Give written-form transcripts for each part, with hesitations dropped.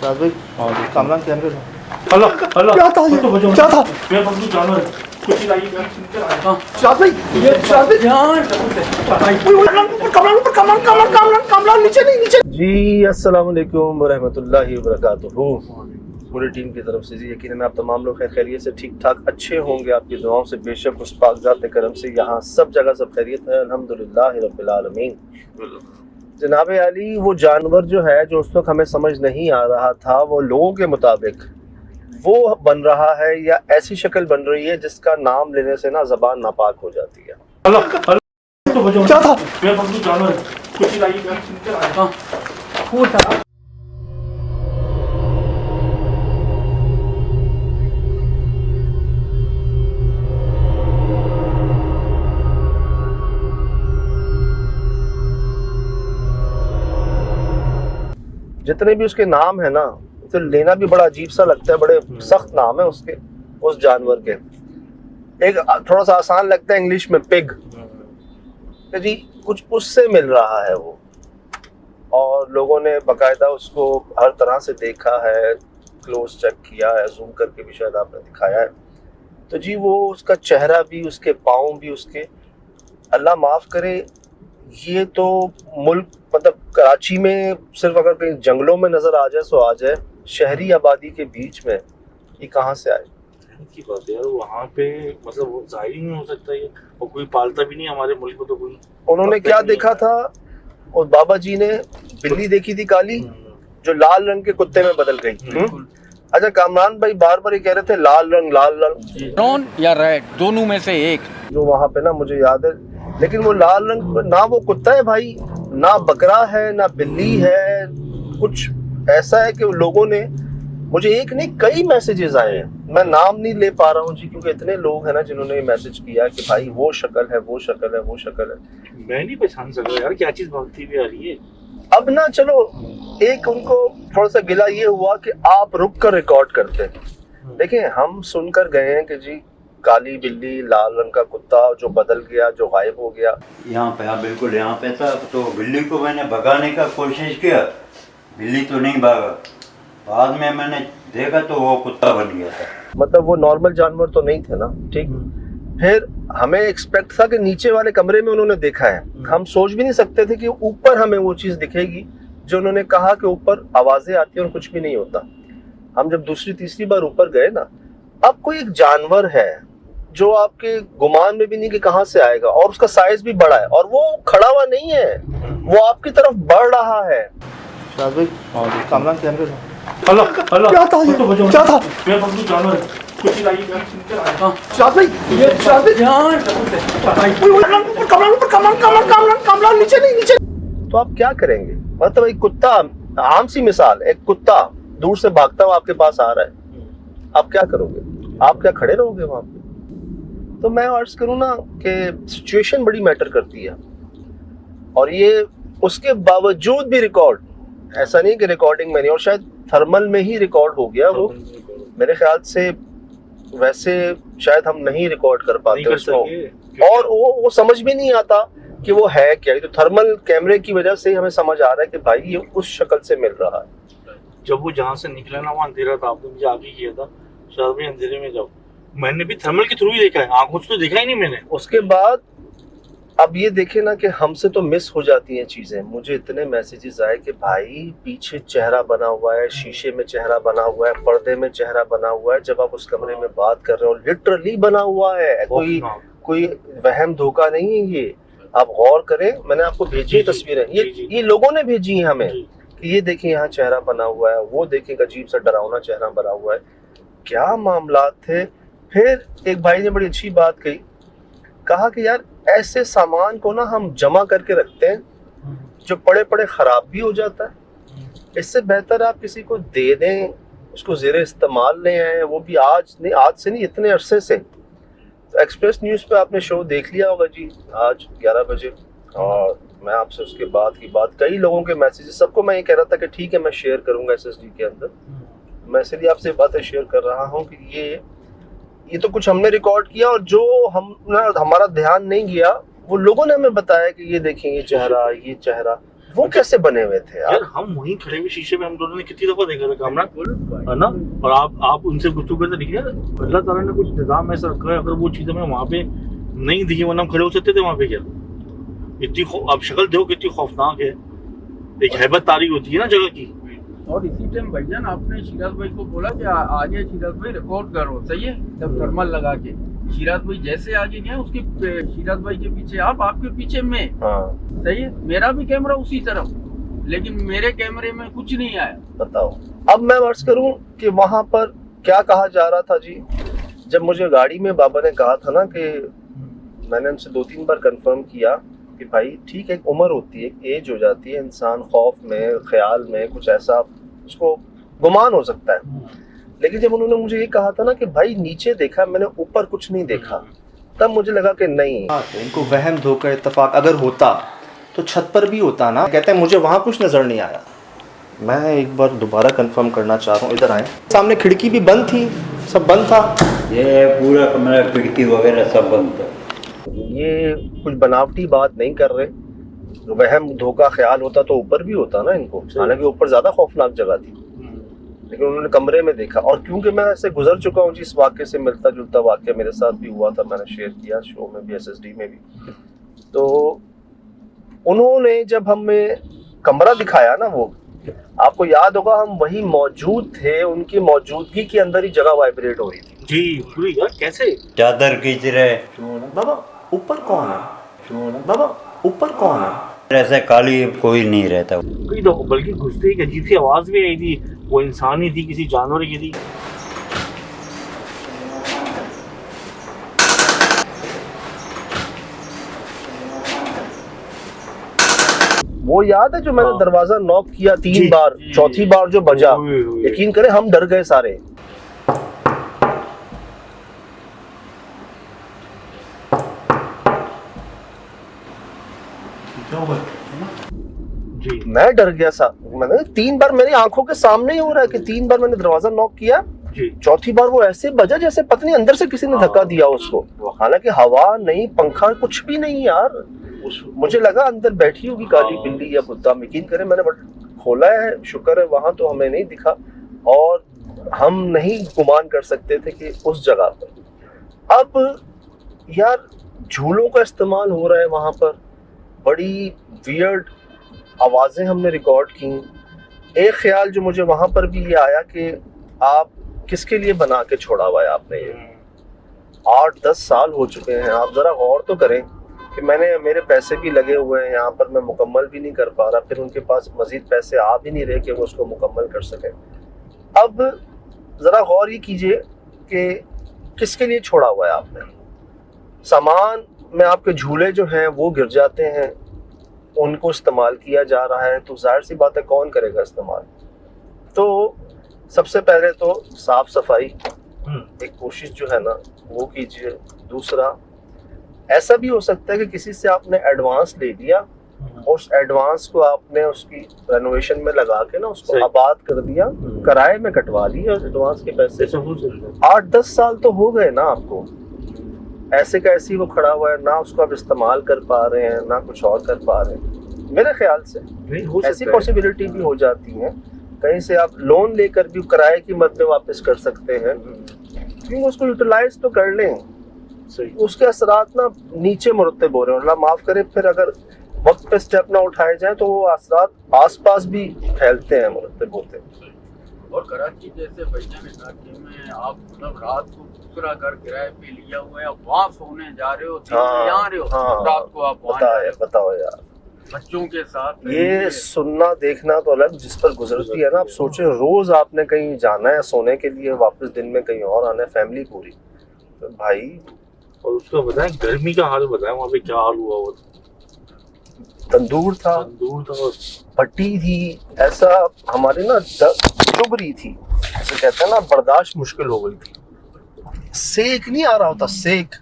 शायद भाई कामरान कैमरे में अल्लाह अल्लाह क्या था ये? तो बचो क्या था? मेरा बंदूक जानवर है कुछ ही लाइए मैं सुन कर आया शायद भाई शायद भाई कामरान नीचे नहीं नीचे। जी अस्सलाम वालेकुम व रहमतुल्लाहि व बरकातुहू। पूरी टीम की तरफ से जी यकीनन आप तमाम लोग खैरियत से ठीक ठाक अच्छे होंगे, आपकी दुआओं से बेशक उस पाक ज़ात करम से यहाँ सब जगह सब खैरियत है, अल्हम्दुलिल्लाह रब्बिल आलमीन। जनाब अली, वो जानवर जो है जो उस वक्त हमें समझ नहीं आ रहा था, वो लोगों के मुताबिक वो बन रहा है या ऐसी शक्ल बन रही है जिसका नाम लेने से ना ज़बान नापाक हो जाती है। अल्लाह अल्लाह तो बचो क्या था? मेरा बंदूक जानवर है कुछ ही लाइए मैं सुन कर आया जितने भी उसके नाम है ना, तो लेना भी बड़ा अजीब सा लगता है, बड़े सख्त नाम है उसके, उस जानवर के। एक थोड़ा सा आसान लगता है इंग्लिश में पिग, जी कुछ उससे मिल रहा है वो। और लोगों ने बाकायदा उसको हर तरह से देखा है, क्लोज चेक किया है, जूम करके भी शायद आपने दिखाया है। तो जी वो उसका चेहरा भी, उसके पाँव भी, उसके अल्लाह माफ़ करे, ये तो मुल्क मतलब कराची में सिर्फ अगर कहीं जंगलों में नज़र आ जाए सो आ जाए, शहरी आबादी के बीच में ये कहाँ से आए? की बात है यार, वहाँ पे मतलब वो जाहिर ही नहीं हो सकता ये, और कोई पालता भी नहीं हमारे मुल्क में तो कोई। उन्होंने क्या देखा था? और बाबा जी ने बिल्ली देखी थी काली जो लाल रंग के कुत्ते में बदल गई। अच्छा, कामरान भाई बार बार ये कह रहे थे लाल रंग ब्राउन या रेड, दोनों में से एक। जो वहाँ पे ना मुझे याद है, लेकिन वो लाल रंग ना वो कुत्ता है भाई, ना बकरा है, ना बिल्ली है, कुछ ऐसा है कि लोगों ने मुझे एक नहीं कई मैसेजेस आए हैं, मैं नाम नहीं ले पा रहा हूँ जी क्योंकि इतने लोग हैं ना जिन्होंने मैसेज किया कि भाई वो शक्ल है, वो शक्ल है, वो शक्ल है। मैं नहीं पहचान सका यार क्या चीज भागती हुई आ रही है। अब ना चलो, एक उनको थोड़ा सा गिला ये हुआ कि आप रुक कर रिकॉर्ड करते हैं। देखिए हम सुनकर गए हैं कि जी काली बिल्ली, लाल रंग का कुत्ता जो बदल गया, जो गायब हो गया। यहाँ पे, हाँ बिल्कुल यहाँ पे था। तो बिल्ली को मैंने भगाने का कोशिश किया, बिल्ली तो नहीं भागा। बाद में मैंने देखा तो वो कुत्ता बन गया था। मतलब वो नॉर्मल जानवर तो नहीं थे ना, ठीक। फिर हमें एक्सपेक्ट था कि नीचे वाले कमरे में उन्होंने देखा है, हम सोच भी नहीं सकते थे कि ऊपर हमें वो चीज़ दिखेगी जो उन्होंने कहा कि ऊपर आवाज़ें आती हैं और कुछ भी नहीं होता। हम जब दूसरी तीसरी बार ऊपर गए ना, अब कोई एक जानवर है जो आपके गुमान में भी नहीं कि कहाँ से आएगा, और उसका साइज भी बड़ा है, और वो खड़ा हुआ नहीं है, वो आपकी तरफ बढ़ रहा है। शायद भाई कामरान कैमरे में अल्लाह अल्लाह क्या था ये? तो बचो क्या था? मेरा बंदूक जानवर है कुछ ही लाइए मैं सुन कर आया शायद भाई कामरान नीचे नहीं नीचे। तो आप क्या करेंगे? मतलब एक कुत्ता, आम सी मिसाल, एक कुत्ता दूर से भागता हुआ आपके पास आ रहा है, आप क्या करोगे? आप क्या खड़े रहोगे वहां पे? तो मैं अर्ज करूँ ना कि सिचुएशन बड़ी मैटर करती है, और ये उसके बावजूद भी रिकॉर्ड, ऐसा नहीं कि रिकॉर्डिंग में नहीं, और शायद थर्मल में ही रिकॉर्ड हो गया वो मेरे ख्याल से। वैसे शायद हम नहीं रिकॉर्ड कर पाते उसको, और वो समझ भी नहीं आता कि वो है क्या। तो थर्मल कैमरे की वजह से हमें समझ आ रहा है कि भाई ये उस शक्ल से मिल रहा है। जब वो जहाँ से निकला ना वहाँ अंधेरा था, आपने मुझे आगे किया था शायद भी अंधेरे में जाओ, मैंने भी थर्मल के थ्रू ही देखा है, आंखों से तो देखा ही नहीं मैंने। उसके बाद अब ये देखे ना कि हमसे तो मिस हो जाती हैं चीज़ें। मुझे इतने मैसेजेस आए कि भाई पीछे चेहरा बना हुआ है, शीशे में चेहरा बना हुआ है, पर्दे में चेहरा बना हुआ है, जब आप उस कमरे में बात कर रहे हो लिटरली बना हुआ है। कोई वहम धोखा नहीं है ये, आप गौर करें। मैंने आपको भेजी है तस्वीरें, ये लोगों ने भेजी हैं हमें कि ये देखिए यहाँ चेहरा बना हुआ है, वो देखिए अजीब सा डरावना चेहरा बना हुआ है। क्या मामला थे। फिर एक भाई ने बड़ी अच्छी बात कही, कहा कि यार ऐसे सामान को ना हम जमा करके रखते हैं जो पड़े पड़े ख़राब भी हो जाता है, इससे बेहतर आप किसी को दे दें, उसको ज़ेरे इस्तेमाल ले आए, वो भी आज से नहीं इतने अरसे से। तो एक्सप्रेस न्यूज़ पे आपने शो देख लिया होगा जी आज 11 बजे, और मैं आपसे उसके बाद की बात, कई लोगों के मैसेजेस, सबको मैं ये कह रहा था कि ठीक है मैं शेयर करूँगा SSD के अंदर। मैं इसलिए आपसे बातें शेयर कर रहा हूँ कि ये तो कुछ हमने रिकॉर्ड किया, और जो हमारा ध्यान नहीं गया वो लोगों ने हमें बताया कि ये देखें ये चेहरा, वो कैसे बने हुए थे यार? यार हम वहीं खड़े हुए शीशे में हम दोनों ने कितनी दफा देखा था कामरान, है ना? और आप उनसे गुफ्तगू करते देखिए, अल्लाह ताला ने कुछ निजाम ऐसा रखा है, अगर वो चीज़ हमें वहाँ पे नहीं दिखी वरना हम खड़े हो सकते थे वहाँ पे क्या? इतनी आप शक्ल देखो कितनी खौफनाक है, एक हैबत तारी होती है ना जगह की। और इसी टाइम भाईजान आपने शिराज भाई को बोला कि आगे शिराज भाई रिकॉर्ड करो, सही है? जब थर्मल लगा के शिराज भाई जैसे आगे गए उसके शिराज भाई के पीछे आप, आपके पीछे मैं, सही है? मेरा भी कैमरा उसी तरफ, लेकिन मेरे कैमरे में कुछ नहीं आया। बताओ अब मैं वर्ष करूं कि वहां पर क्या कहा जा रहा था जी। जब मुझे गाड़ी में बाबा ने कहा था ना कि मैंने उनसे 2-3 बार कंफर्म किया कि भाई ठीक है, एक उम्र होती है, एज हो जाती है, इंसान खौफ में ख्याल में कुछ ऐसा उसको गुमान हो सकता है। लेकिन जब उन्होंने मुझे ये कहा था ना कि भाई नीचे देखा, मैंने ऊपर कुछ नहीं देखा, तब मुझे लगा कि नहीं, इनको वहम धोखा इत्तेफाक अगर होता तो छत पर भी होता ना। कहते हैं मुझे वहाँ कुछ नज़र नहीं आया। मैं एक बार दोबारा कंफर्म करना चाह रहा हूँ, इधर आए। सामने खिड़की भी बंद थी, सब बंद था। ये पूरा कमरा खिड़की वगैरह सब बंद था। ये कुछ बनावटी बात नहीं कर रहे। वहम धोखा ख्याल होता तो ऊपर भी होता ना इनको, हालांकि ऊपर ज्यादा खौफनाक जगह थी, लेकिन उन्होंने कमरे में देखा। और क्योंकि मैं ऐसे गुजर चुका हूँ जिस वाक्य से मिलता जुलता वाक्य मेरे साथ भी हुआ था, मैंने शेयर किया शो में भी, SSD में भी। तो उन्होंने जब हमें कमरा दिखाया ना, वो आपको याद होगा हम वही मौजूद थे, उनकी मौजूदगी के अंदर ही जगह वाइब्रेट हो रही थी जी पूरी। यार कैसे चादर खींच रहे, बाबा ऊपर कौन है? बाबा ऊपर कौन है? ऐसे खाली कोई नहीं रहता। कई दफा बल्कि घुसते एक अजीब सी आवाज भी आई थी, वो इंसान ही थी किसी जानवर की थी। वो याद है जो मैंने हाँ। दरवाजा नॉक किया 3 जी, बार, जी। चौथी बार जो बजा, ओए। यकीन करें हम डर गए सारे। जी मैं डर गया सा, मैंने 3 बार मेरी आंखों के सामने ही हो रहा है कि 3 बार मैंने दरवाजा नॉक किया, जी चौथी बार वो ऐसे बजा जैसे पता नहीं अंदर से किसी ने धक्का दिया उसको। हालांकि हवा नहीं, पंखा कुछ भी नहीं यार। मुझे लगा अंदर बैठी होगी काली बिल्ली या कुत्ता। यकीन करें मैंने खोला है, शुक्र है वहां तो हमें नहीं दिखा, और हम नहीं गुमान कर सकते थे कि उस जगह पर। अब यार झूलों का इस्तेमाल हो रहा है वहां पर, बड़ी वियर्ड आवाजें हमने रिकॉर्ड की। एक ख्याल जो मुझे वहां पर भी ये आया कि आप किसके लिए बना के छोड़ा हुआ है आपने ये? 8-10 साल हो चुके हैं। आप जरा गौर तो करें कि मेरे पैसे भी लगे हुए हैं यहाँ पर, मैं मुकम्मल भी नहीं कर पा रहा, फिर उनके पास मजीद पैसे आ भी नहीं रहे कि वो उसको मुकम्मल कर सके। अब जरा गौर ये कीजिए कि किसके लिए छोड़ा हुआ है आपने। सामान में आपके झूले जो हैं वो गिर जाते हैं, उनको इस्तेमाल किया जा रहा है, तो जाहिर सी बात है कौन करेगा इस्तेमाल। तो सबसे पहले तो साफ सफाई एक कोशिश जो है ना वो कीजिए। दूसरा, ऐसा भी हो सकता है कि किसी से आपने एडवांस ले लिया और उस एडवांस को आपने उसकी रेनोवेशन में लगा के ना उसको आबाद कर दिया, किराए में कटवा लिया एडवांस के पैसे। 8-10 साल तो हो गए ना आपको, ऐसे का ऐसे ही वो खड़ा हुआ है, ना उसको आप इस्तेमाल कर पा रहे हैं ना कुछ और कर पा रहे हैं। मेरे ख्याल से ऐसी पॉसिबिलिटी भी हो जाती है, कहीं से आप लोन लेकर भी किराए की मद में वापस कर सकते हैं, क्योंकि उसको यूटिलाइज तो कर लें। उसके असरात ना नीचे मुरतब हो रहे हैं, अल्लाह माफ करे, फिर अगर वक्त पे स्टेप ना उठाए जाए तो वो असरात आसपास भी फैलते हैं, मुरतब होते हैं। और कराची जैसे भाईजान इलाके में आप मतलब रात को दूसरा घर किराए पे लिया हुआ है, वहाँ सोने जा रहे हो, यहाँ रहे हो, रात को आप बताओ यार, बच्चों के साथ ये सुनना देखना तो अलग, जिस पर गुजरती है ना। आप सोचे रोज आपने कहीं जाना है सोने के लिए, वापस दिन में कहीं और आना है, फैमिली पूरी, तो भाई। और उसका बताएं गर्मी का हाल, बताएं वहाँ पे क्या हाल हुआ। वो तंदूर था, भट्टी थी, ऐसा हमारी ना चुभ रही थी, जैसे कहते हैं ना बर्दाश्त मुश्किल हो गई थी। सेक नहीं आ रहा होता, सेक।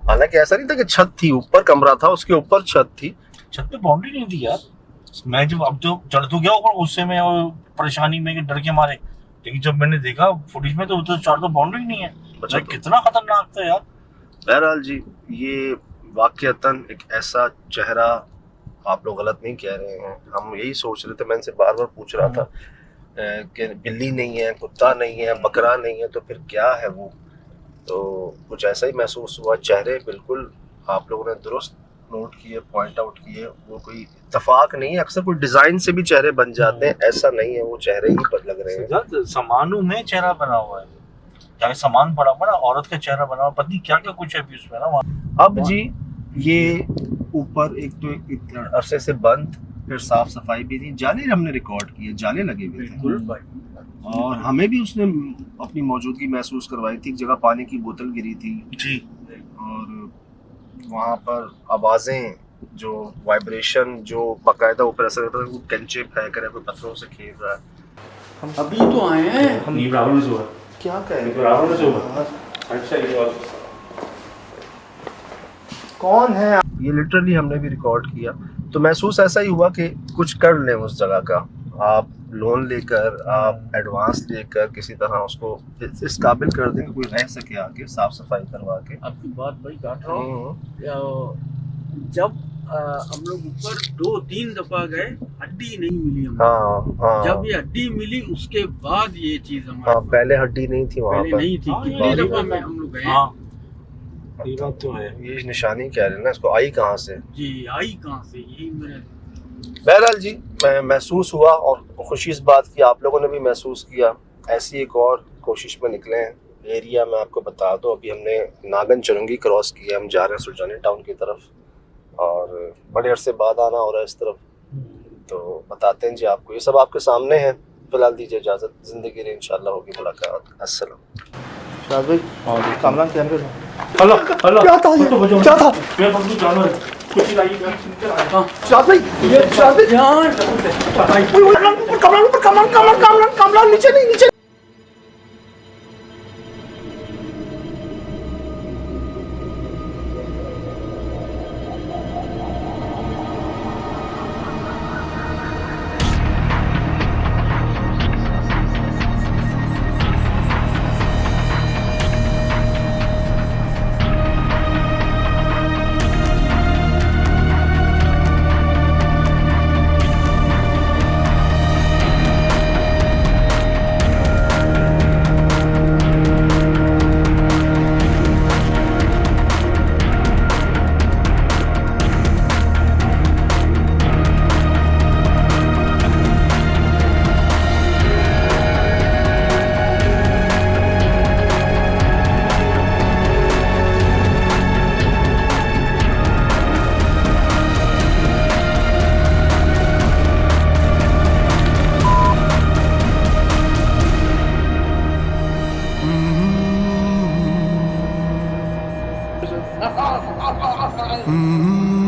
हालांकि ऐसा नहीं था कि छत थी, ऊपर कमरा था, उसके ऊपर छत थी, छत पे बाउंड्री नहीं थी यार। मैं जब अब तो चढ़ तो गया ऊपर गुस्से में और परेशानी में, डर के मारे, लेकिन जब मैंने देखा फुटेज में तो चार तो बाउंड्री नहीं है। अच्छा, कितना खतरनाक था यार। बहरहाल जी, ये वाकईतन एक ऐसा चेहरा आप लोग गलत नहीं कह रहे हैं, हम यही सोच रहे थे। मैं इनसे बार बार पूछ रहा था कि बिल्ली नहीं है, कुत्ता नहीं है, बकरा नहीं है, तो फिर क्या है वो। तो कुछ ऐसा ही महसूस हुआ। चेहरे बिल्कुल आप लोगों ने दुरुस्त नोट किए, पॉइंट आउट किए। वो कोई इत्तेफाक नहीं है, अक्सर कोई डिजाइन से भी चेहरे बन जाते हैं, ऐसा नहीं है, वो चेहरे ही पर लग रहे हैं। सजाद, सामानों में चेहरा बना हुआ है, चाहे सामान पड़ा हुआ ना, औरत का चेहरा बना हुआ, पता नहीं क्या क्या कुछ है अभी उसमें ना वहाँ। अब जी ये ऊपर एक तो इतने अरसे से बंद, फिर साफ सफाई भी थी, जाले हमने रिकॉर्ड किए, जाले लगे हुए थे, बिल्कुल भाई। और हमें भी उसने अपनी मौजूदगी महसूस करवाई थी। एक जगह पानी की बोतल गिरी थी जी, और वहाँ पर आवाज़ें, जो वाइब्रेशन, जो बाकायदा ऊपर ऐसा लगता है वो कंचे फेंक रहा है, कोई पत्थरों से खेल रहा है। अभी तो आए हैं। हम ये बराबर से हुआ, क्या कहें, बराबर से हुआ। अच्छा ये बात कौन है आप? ये लिटरली हमने भी रिकॉर्ड किया, तो महसूस ऐसा ही हुआ कि कुछ कर लें उस जगह का। आप लोन लेकर, आप एडवांस लेकर किसी तरह उसको इस काबिल कर दें कि कोई रह सके आके, साफ सफाई करवा के। आपकी बात भाई काट रहा हूँ। जब हम लोग ऊपर 2-3 दफा गए, हड्डी नहीं मिली हमें। हाँ हाँ, जब ये हड्डी मिली उसके बाद ये चीज हमारे हाँ, पहले हड्डी नहीं थी वहाँ पहले पर। नहीं थी। हाँ, कितनी ये दफा बात में है। हम लोग गए। हाँ, ये बात तो है। ये निशानी कह रहे हैं ना, इसको आई कहाँ से। जी, आई कहाँ से, यही मैंने। बहरहाल जी, मैं महसूस हुआ, और खुशी इस बात की आप लोगों ने भी महसूस किया। ऐसी एक और कोशिश में निकले हैं। एरिया में आपको बता दो, अभी हमने नागन चुरंगी क्रॉस किया, हम जा रहे हैं सुरजानी टाउन की तरफ, और बड़े अरसे बाद आना हो रहा है इस तरफ, तो बताते हैं जी आपको। ये सब आपके सामने है। फिलहाल दीजिए इजाज़त, ज़िंदगी में इंशाल्लाह होगी मुलाकात। अस्सलाम। शायद भाई, कामरान कैमरे लो। हेलो हेलो, क्या था ये? क्या था? मैं बंदूक जानवर है, कुछ लाइए मैं सुनकर आया। शायद भाई, ये शायद भाई, यार कामरान नीचे नहीं, नीचे। Mm-hmm.